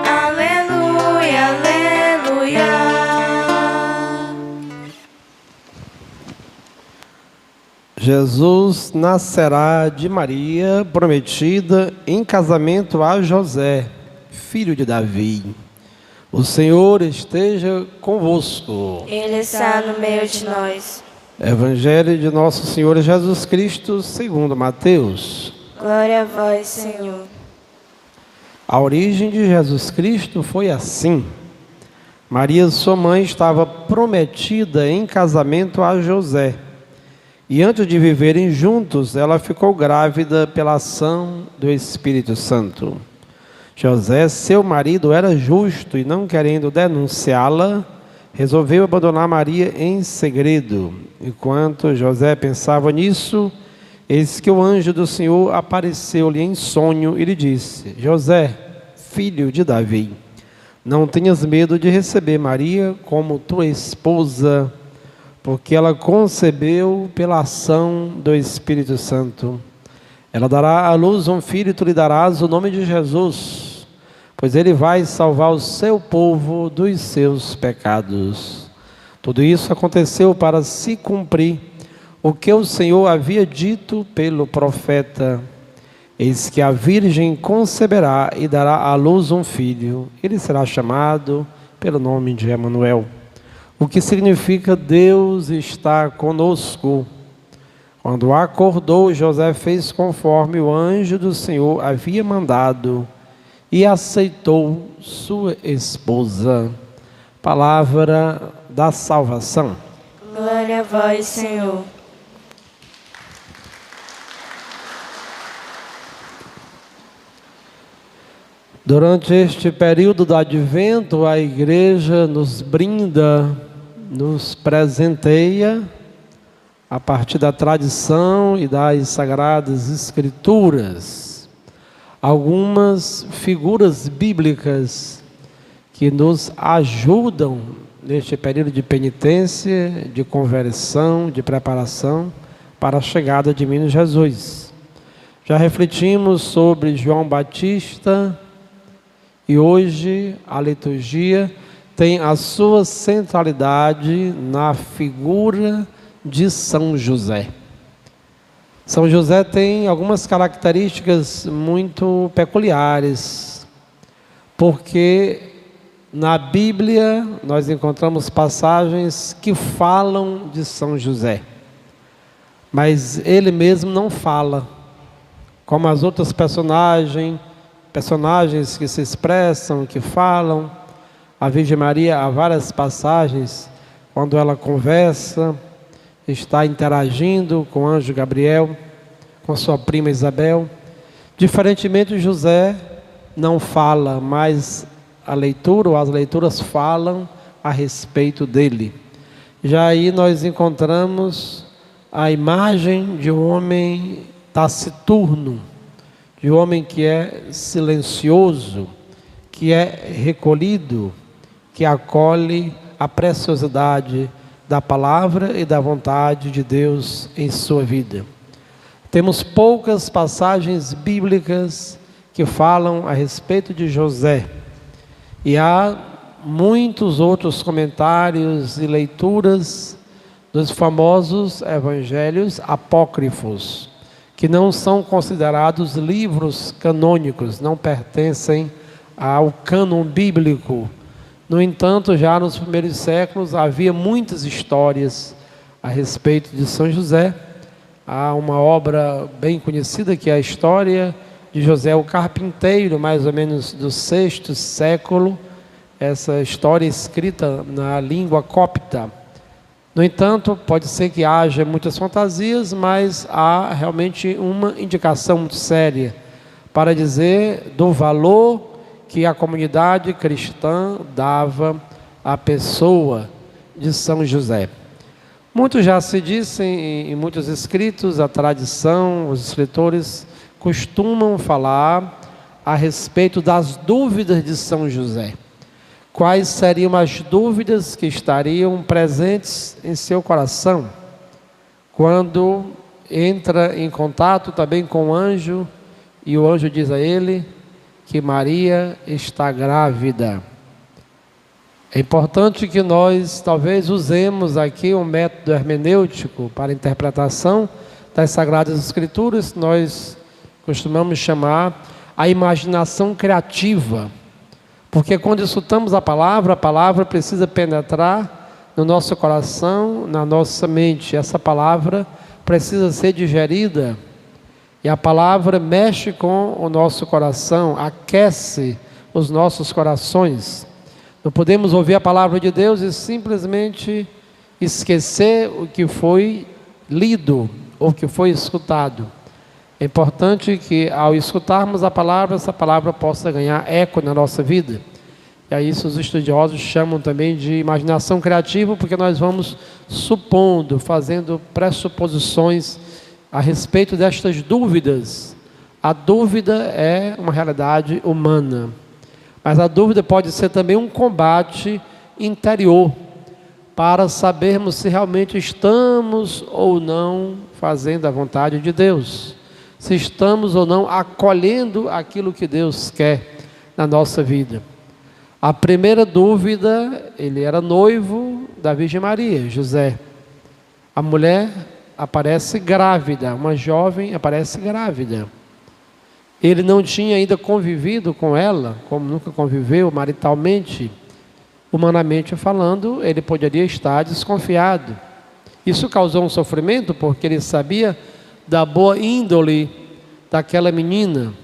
aleluia, aleluia. Jesus nascerá de Maria, prometida em casamento a José, filho de Davi. O Senhor esteja convosco. Ele está no meio de nós. Evangelho de Nosso Senhor Jesus Cristo, segundo Mateus. Glória a vós, Senhor. A origem de Jesus Cristo foi assim. Maria, sua mãe, estava prometida em casamento a José. E antes de viverem juntos, ela ficou grávida pela ação do Espírito Santo. José, seu marido, era justo e, não querendo denunciá-la, resolveu abandonar Maria em segredo. Enquanto José pensava nisso, eis que o anjo do Senhor apareceu-lhe em sonho e lhe disse: José, filho de Davi, não tenhas medo de receber Maria como tua esposa, porque ela concebeu pela ação do Espírito Santo. Ela dará à luz um filho e tu lhe darás o nome de Jesus, pois ele vai salvar o seu povo dos seus pecados. Tudo isso aconteceu para se cumprir o que o Senhor havia dito pelo profeta: eis que a virgem conceberá e dará à luz um filho, ele será chamado pelo nome de Emanuel, o que significa Deus está conosco. Quando acordou, José fez conforme o anjo do Senhor havia mandado e aceitou sua esposa. Palavra da salvação. Glória a vós, Senhor. Durante este período do Advento, a Igreja nos brinda, nos presenteia, a partir da tradição e das Sagradas Escrituras, algumas figuras bíblicas que nos ajudam neste período de penitência, de conversão, de preparação para a chegada de Menino Jesus. Já refletimos sobre João Batista e hoje a liturgia tem a sua centralidade na figura de São José. São José tem algumas características muito peculiares, porque na Bíblia nós encontramos passagens que falam de São José, mas ele mesmo não fala, como as outras personagens que se expressam, que falam. A Virgem Maria, há várias passagens, quando ela conversa, está interagindo com o anjo Gabriel, com sua prima Isabel. Diferentemente, José não fala, mas a leitura ou as leituras falam a respeito dele. Já aí nós encontramos a imagem de um homem taciturno, de um homem que é silencioso, que é recolhido, que acolhe a preciosidade da palavra e da vontade de Deus em sua vida. Temos poucas passagens bíblicas que falam a respeito de José, e há muitos outros comentários e leituras dos famosos evangelhos apócrifos, que não são considerados livros canônicos, não pertencem ao cânon bíblico. No entanto, já nos primeiros séculos havia muitas histórias a respeito de São José. Há uma obra bem conhecida que é a história de José o Carpinteiro, mais ou menos do VI século, essa história escrita na língua copta. No entanto, pode ser que haja muitas fantasias, mas há realmente uma indicação muito séria para dizer do valor que a comunidade cristã dava à pessoa de São José. Muito já se disse em muitos escritos, a tradição, os escritores costumam falar a respeito das dúvidas de São José. Quais seriam as dúvidas que estariam presentes em seu coração quando entra em contato também com o anjo, e o anjo diz a ele que Maria está grávida. É importante que nós talvez usemos aqui um método hermenêutico para a interpretação das Sagradas Escrituras, nós costumamos chamar a imaginação criativa, porque quando escutamos a palavra precisa penetrar no nosso coração, na nossa mente. Essa palavra precisa ser digerida, e a palavra mexe com o nosso coração, aquece os nossos corações. Não podemos ouvir a palavra de Deus e simplesmente esquecer o que foi lido ou que foi escutado. É importante que ao escutarmos a palavra, essa palavra possa ganhar eco na nossa vida. E aí isso os estudiosos chamam também de imaginação criativa, porque nós vamos supondo, fazendo pressuposições a respeito destas dúvidas. A dúvida é uma realidade humana. Mas a dúvida pode ser também um combate interior, para sabermos se realmente estamos ou não fazendo a vontade de Deus, se estamos ou não acolhendo aquilo que Deus quer na nossa vida. A primeira dúvida, ele era noivo da Virgem Maria, José. A mulher aparece grávida, uma jovem aparece grávida. Ele não tinha ainda convivido com ela, como nunca conviveu maritalmente, humanamente falando, ele poderia estar desconfiado. Isso causou um sofrimento, porque ele sabia da boa índole daquela menina.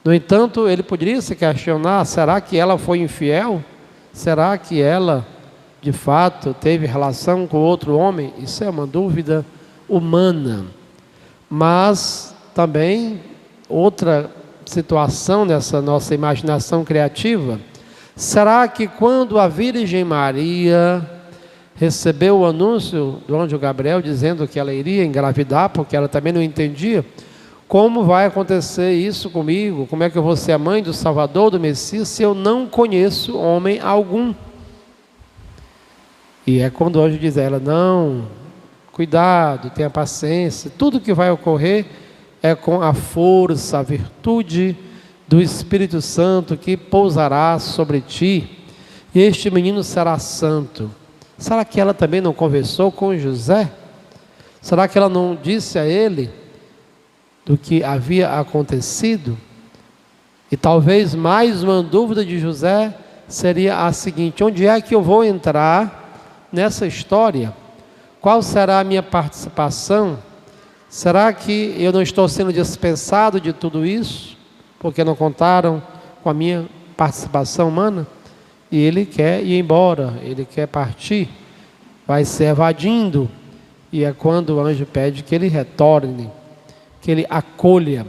No entanto, ele poderia se questionar: será que ela foi infiel? Será que ela, de fato, teve relação com outro homem? Isso é uma dúvida humana. Mas também outra situação nessa nossa imaginação criativa: será que quando a Virgem Maria recebeu o anúncio do anjo Gabriel dizendo que ela iria engravidar, porque ela também não entendia, como vai acontecer isso comigo? Como é que eu vou ser a mãe do Salvador, do Messias, se eu não conheço homem algum? E é quando o anjo diz a ela: não, cuidado, tenha paciência, tudo que vai ocorrer é com a força, a virtude do Espírito Santo que pousará sobre ti, e este menino será santo. Será que ela também não conversou com José? Será que ela não disse a ele do que havia acontecido? E talvez mais uma dúvida de José seria a seguinte: onde é que eu vou entrar nessa história? Qual será a minha participação? Será que eu não estou sendo dispensado de tudo isso, porque não contaram com a minha participação humana? E ele quer ir embora, ele quer partir, vai se evadindo, e é quando o anjo pede que ele retorne, que ele acolha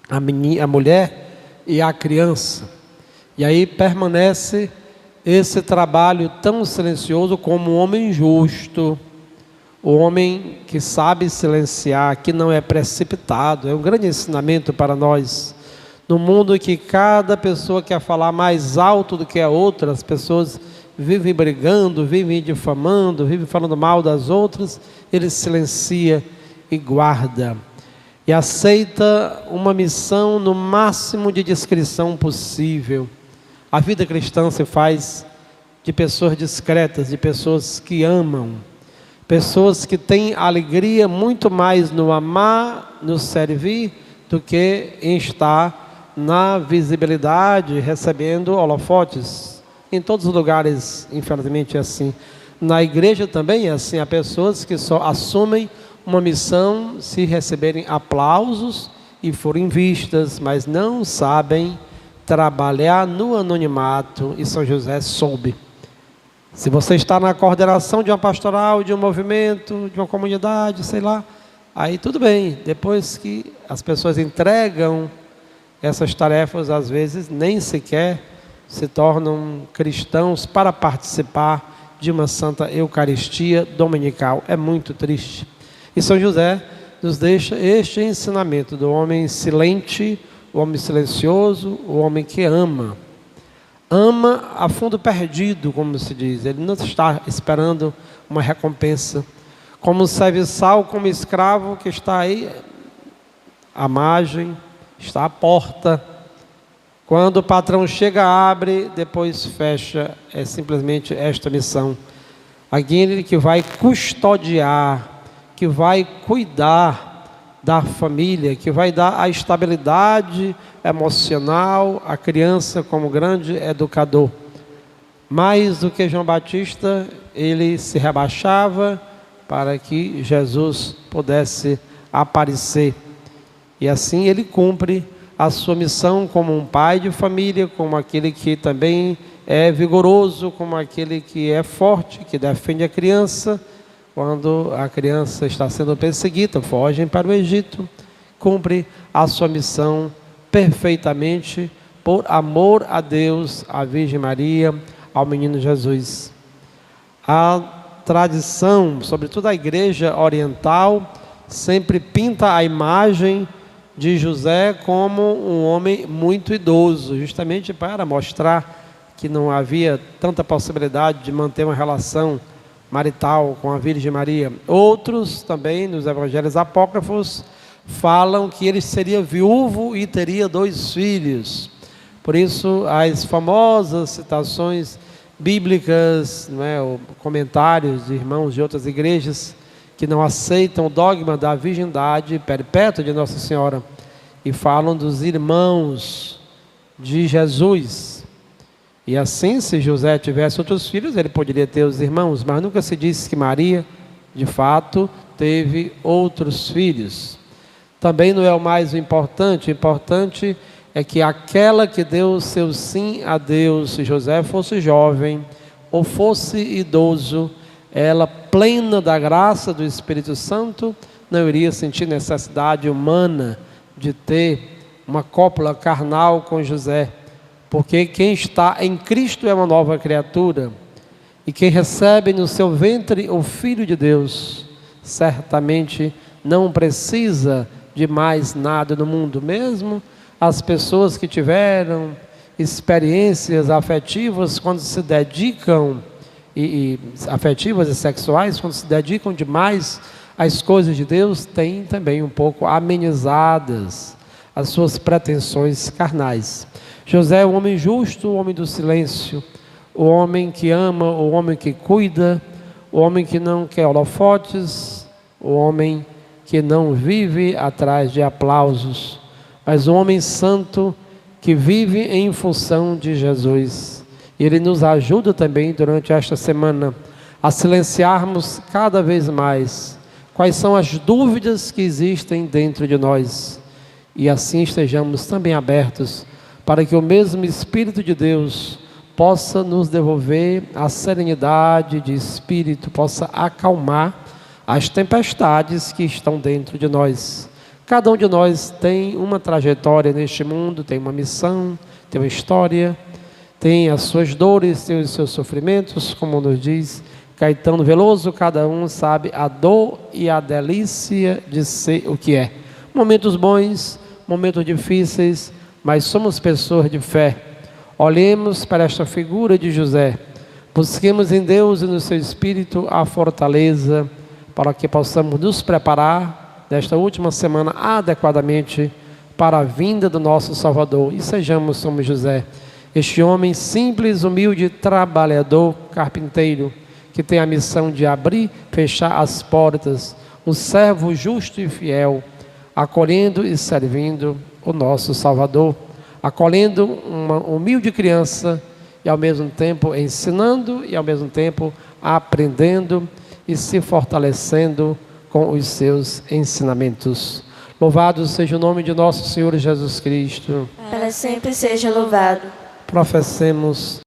a mulher e a criança. E aí permanece esse trabalho tão silencioso como um homem justo, o homem que sabe silenciar, que não é precipitado. É um grande ensinamento para nós. No mundo em que cada pessoa quer falar mais alto do que a outra, as pessoas vivem brigando, vivem difamando, vivem falando mal das outras, ele silencia e guarda. E aceita uma missão no máximo de discrição possível. A vida cristã se faz de pessoas discretas, de pessoas que amam. Pessoas que têm alegria muito mais no amar, no servir, do que em estar na visibilidade, recebendo holofotes. Em todos os lugares, infelizmente, é assim. Na igreja também é assim. Há pessoas que só assumem uma missão se receberem aplausos e forem vistas, mas não sabem trabalhar no anonimato. E São José soube. Se você está na coordenação de uma pastoral, de um movimento, de uma comunidade, sei lá, aí tudo bem. Depois que as pessoas entregam essas tarefas, às vezes nem sequer se tornam cristãos para participar de uma Santa Eucaristia dominical. É muito triste. E São José nos deixa este ensinamento do homem silente, o homem silencioso, o homem que ama. Ama a fundo perdido, como se diz. Ele não está esperando uma recompensa. Como serviçal, como escravo que está aí à margem, está à porta, Quando o patrão chega, abre, depois fecha. É simplesmente esta missão. Aquele que vai custodiar, que vai cuidar da família, que vai dar a estabilidade emocional, a criança como grande educador. Mais do que João Batista, ele se rebaixava para que Jesus pudesse aparecer. E assim ele cumpre a sua missão como um pai de família, como aquele que também é vigoroso, como aquele que é forte, que defende a criança. Quando a criança está sendo perseguida, fogem para o Egito, cumpre a sua missão perfeitamente, por amor a Deus, à Virgem Maria, ao menino Jesus. A tradição, sobretudo a igreja oriental, sempre pinta a imagem de José como um homem muito idoso, justamente para mostrar que não havia tanta possibilidade de manter uma relação marital com a Virgem Maria. Outros também, nos evangelhos apócrifos, falam que ele seria viúvo e teria 2 filhos. Por isso, as famosas citações bíblicas, não é, ou comentários de irmãos de outras igrejas que não aceitam o dogma da virgindade perpétua de Nossa Senhora e falam dos irmãos de Jesus. E assim, se José tivesse outros filhos, ele poderia ter os irmãos, mas nunca se disse que Maria, de fato, teve outros filhos. Também não é o mais importante, o importante é que aquela que deu seu sim a Deus, se José fosse jovem ou fosse idoso, ela, plena da graça do Espírito Santo, não iria sentir necessidade humana de ter uma cópula carnal com José, porque quem está em Cristo é uma nova criatura, e quem recebe no seu ventre o Filho de Deus, certamente não precisa de mais nada no mundo. Mesmo as pessoas que tiveram experiências afetivas quando se dedicam, afetivas e sexuais, quando se dedicam demais às coisas de Deus, têm também um pouco amenizadas as suas pretensões carnais. José é o homem justo, o homem do silêncio, o homem que ama, o homem que cuida, o homem que não quer holofotes, o homem que não vive atrás de aplausos, mas o homem santo que vive em função de Jesus. E ele nos ajuda também durante esta semana a silenciarmos cada vez mais quais são as dúvidas que existem dentro de nós, e assim estejamos também abertos para que o mesmo Espírito de Deus possa nos devolver a serenidade de espírito, possa acalmar as tempestades que estão dentro de nós. Cada um de nós tem uma trajetória neste mundo, tem uma missão, tem uma história, tem as suas dores, tem os seus sofrimentos, como nos diz Caetano Veloso, cada um sabe a dor e a delícia de ser o que é. Momentos bons, momentos difíceis, mas somos pessoas de fé. Olhemos para esta figura de José, busquemos em Deus e no seu Espírito a fortaleza para que possamos nos preparar nesta última semana adequadamente para a vinda do nosso Salvador, e sejamos como José, este homem simples, humilde, trabalhador, carpinteiro, que tem a missão de abrir, fechar as portas, um servo justo e fiel, acolhendo e servindo o nosso Salvador, acolhendo uma humilde criança e ao mesmo tempo ensinando e ao mesmo tempo aprendendo e se fortalecendo com os seus ensinamentos. Louvado seja o nome de nosso Senhor Jesus Cristo. Para sempre seja louvado. Professemos